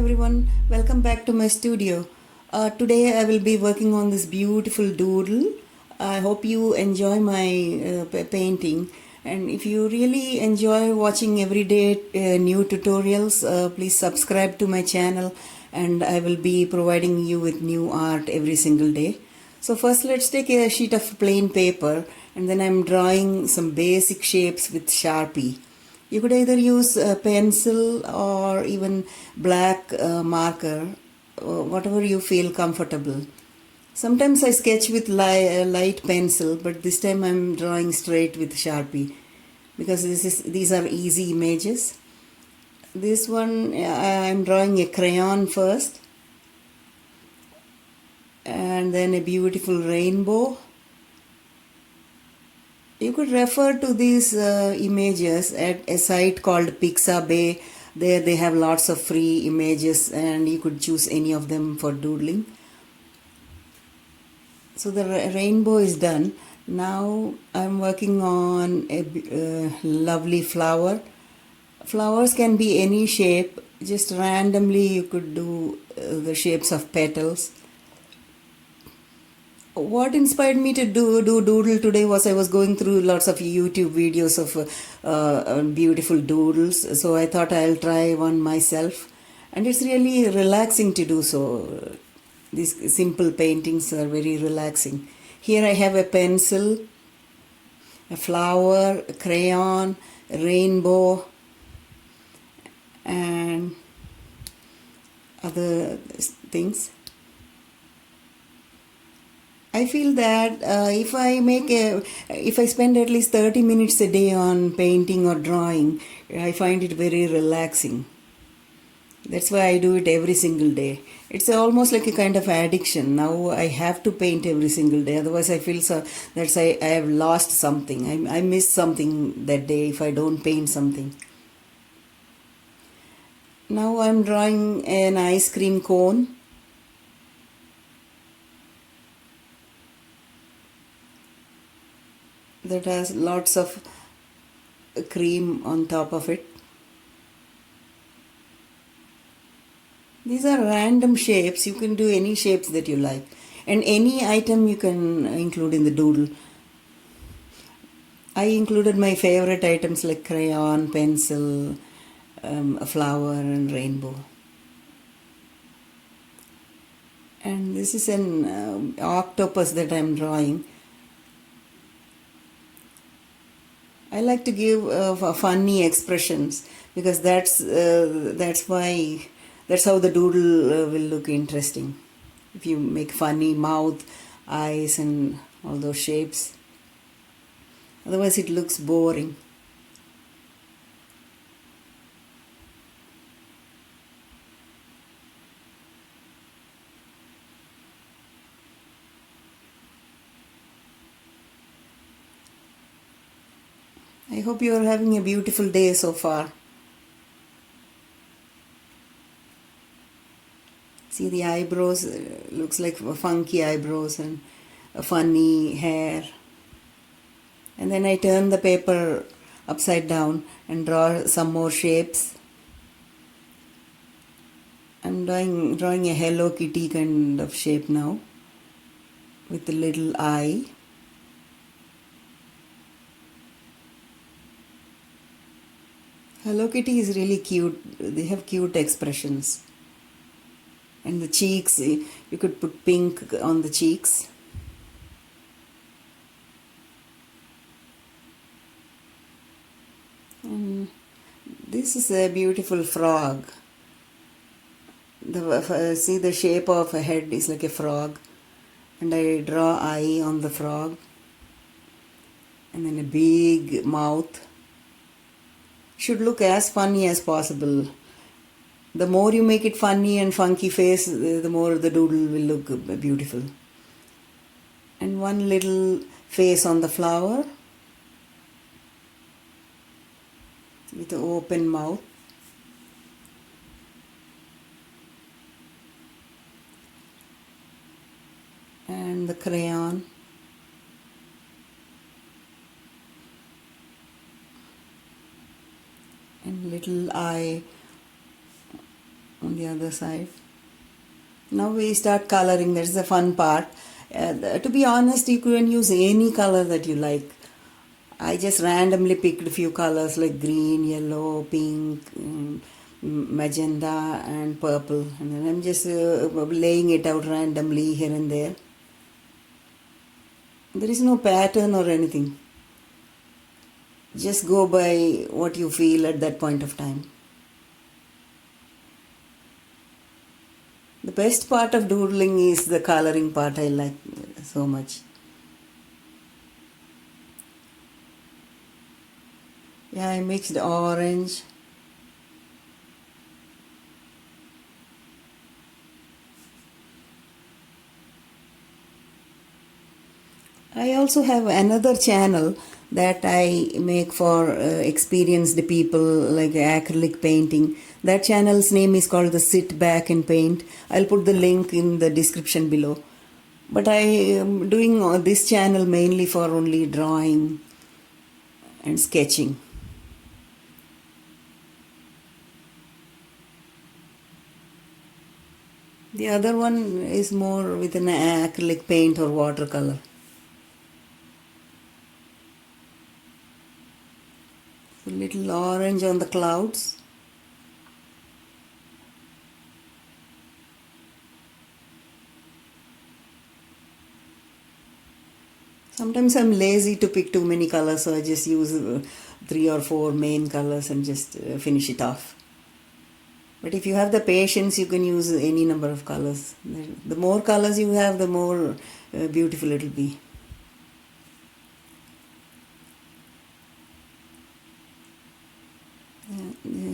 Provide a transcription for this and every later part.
everyone, welcome back to my studio. Today I will be working on this beautiful doodle. I hope you enjoy my painting, and if you really enjoy watching everyday new tutorials, please subscribe to my channel, and I will be providing you with new art every single day. So first let's take a sheet of plain paper, and then I'm drawing some basic shapes with Sharpie. You could either use a pencil or even black marker, whatever you feel comfortable. Sometimes I sketch with light pencil, but this time I'm drawing straight with Sharpie because these are easy images. This one I'm drawing a crayon first, and then a beautiful rainbow. You could refer to these images at a site called Pixabay. There they have lots of free images and you could choose any of them for doodling. So the rainbow is done. Now I'm working on a lovely flower. Flowers can be any shape. Just randomly you could do the shapes of petals. What inspired me to do doodle today was I was going through lots of YouTube videos of beautiful doodles, so I thought I'll try one myself, and it's really relaxing to do so. These simple paintings are very relaxing. Here I have a pencil, a flower, a crayon, a rainbow, and other things. I feel that if I spend at least 30 minutes a day on painting or drawing, I find it very relaxing. That's why I do it every single day. It's almost like a kind of addiction. Now I have to paint every single day. Otherwise I feel that I have lost something. I miss something that day if I don't paint something. Now I'm drawing an ice cream cone. That has lots of cream on top of it. These are random shapes. You can do any shapes that you like, and any item you can include in the doodle. I included my favorite items like crayon, pencil, a flower and rainbow. And this is an octopus that I am drawing. I like to give funny expressions because that's how the doodle will look interesting. If you make funny mouth, eyes and all those shapes. Otherwise it looks boring. I hope you are having a beautiful day so far. See the eyebrows, looks like funky eyebrows and a funny hair. And then I turn the paper upside down and draw some more shapes. I'm drawing a Hello Kitty kind of shape now with a little eye. Hello Kitty is really cute. They have cute expressions. And the cheeks, you could put pink on the cheeks. And this is a beautiful frog. See the shape of a head is like a frog. And I draw eye on the frog. And then a big mouth. Should look as funny as possible. The more you make it funny and funky face, the more the doodle will look beautiful. And one little face on the flower with an open mouth. And the crayon. And little eye on the other side. Now we start coloring. That's the fun part. To be honest, you can use any color that you like. I just randomly picked a few colors like green, yellow, pink, magenta and purple, and then I'm just laying it out randomly here and there. There is no pattern or anything. Just go by what you feel at that point of time. The best part of doodling is the coloring part. I like so much. Yeah, I mixed orange. I also have another channel that I make for experienced people like acrylic painting. That channel's name is called the Sit Back and Paint. I'll put the link in the description below. But I am doing this channel mainly for only drawing and sketching. The other one is more with an acrylic paint or watercolor. A little orange on the clouds. Sometimes I'm lazy to pick too many colors, so I just use 3 or 4 main colors and just finish it off. But if you have the patience, you can use any number of colors. The more colors you have, the more beautiful it will be.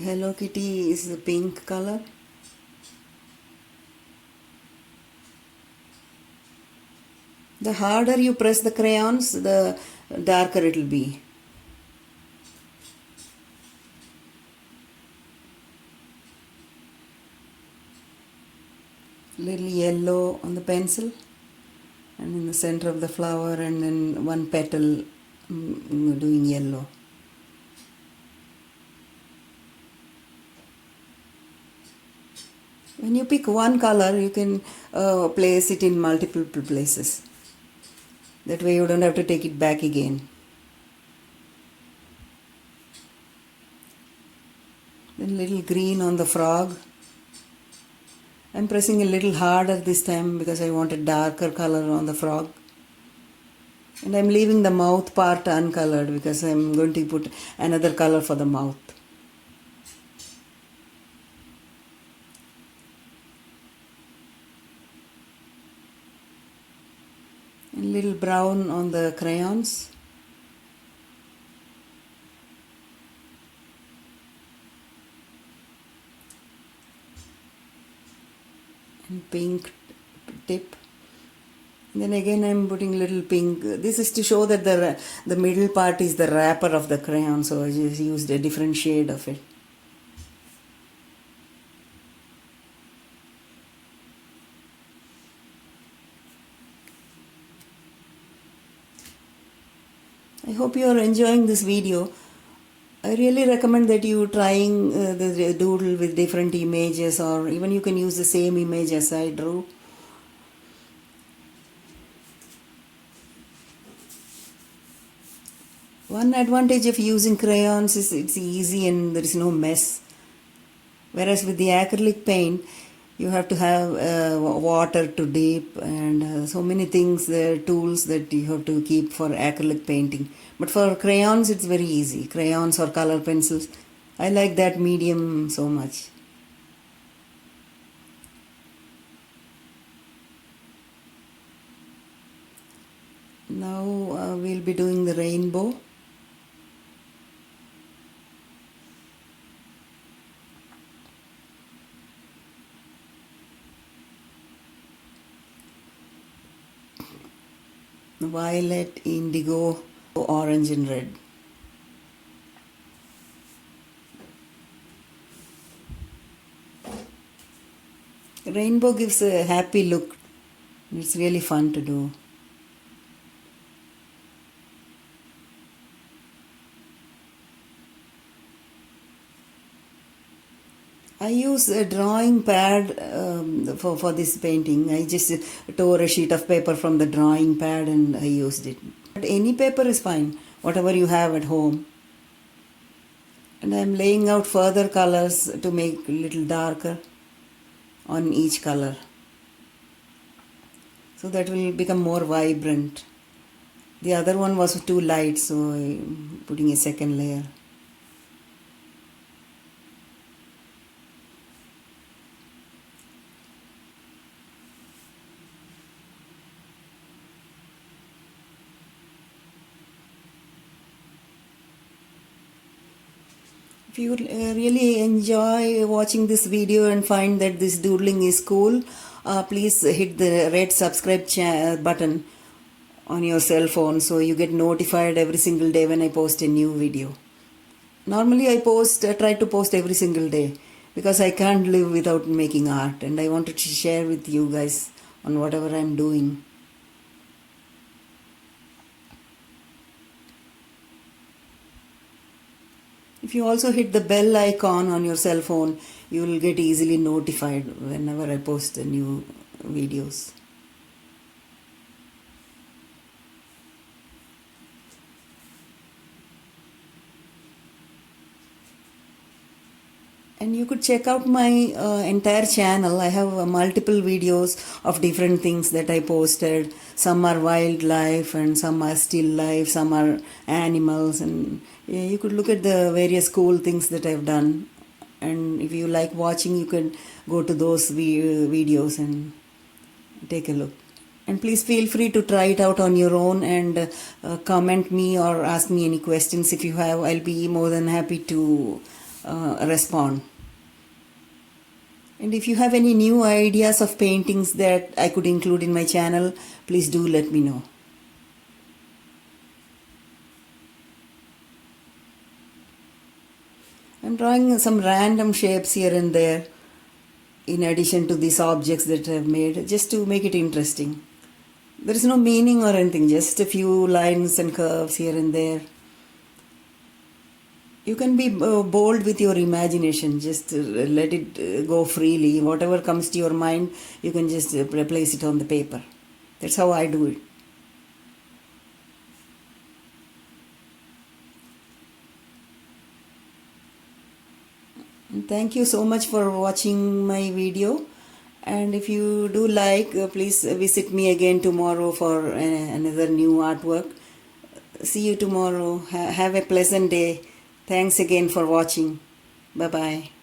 Hello Kitty is the pink color. The harder you press the crayons, the darker it will be. Little yellow on the pencil and in the center of the flower, and then one petal doing yellow. When you pick one color, you can place it in multiple places. That way you don't have to take it back again. Then little green on the frog. I'm pressing a little harder this time because I want a darker color on the frog. And I'm leaving the mouth part uncolored because I'm going to put another color for the mouth. And little brown on the crayons. And pink tip. And then again I'm putting little pink. This is to show that the middle part is the wrapper of the crayon, so I just used a different shade of it. I hope you are enjoying this video. I really recommend that you trying the doodle with different images, or even you can use the same image as I drew. One advantage of using crayons is it's easy and there is no mess. Whereas with the acrylic paint, you have to have water to dip and so many things, tools that you have to keep for acrylic painting. But for crayons, it's very easy. Crayons or color pencils. I like that medium so much. Now we'll be doing the rainbow. Violet, indigo, orange and red. Rainbow gives a happy look. It's really fun to do. I use a drawing pad for this painting. I just tore a sheet of paper from the drawing pad and I used it. But any paper is fine, whatever you have at home. And I am laying out further colors to make a little darker on each color, so that will become more vibrant. The other one was too light, so I'm putting a second layer. If you really enjoy watching this video and find that this doodling is cool, please hit the red subscribe button on your cell phone so you get notified every single day when I post a new video. Normally I try to post every single day because I can't live without making art, and I wanted to share with you guys on whatever I'm doing. If you also hit the bell icon on your cell phone, you will get easily notified whenever I post new videos. And you could check out my entire channel. I have multiple videos of different things that I posted. Some are wildlife and some are still life, some are animals, and you could look at the various cool things that I've done. And if you like watching, you can go to those videos and take a look. And please feel free to try it out on your own and comment me or ask me any questions if you have. I'll be more than happy to respond. And if you have any new ideas of paintings that I could include in my channel, please do let me know. I'm drawing some random shapes here and there in addition to these objects that I've made, just to make it interesting. There is no meaning or anything, just a few lines and curves here and there. You can be bold with your imagination, just let it go freely. Whatever comes to your mind, you can just place it on the paper. That's how I do it. And thank you so much for watching my video. And if you do like, please visit me again tomorrow for another new artwork. See you tomorrow. Have a pleasant day. Thanks again for watching. Bye-bye.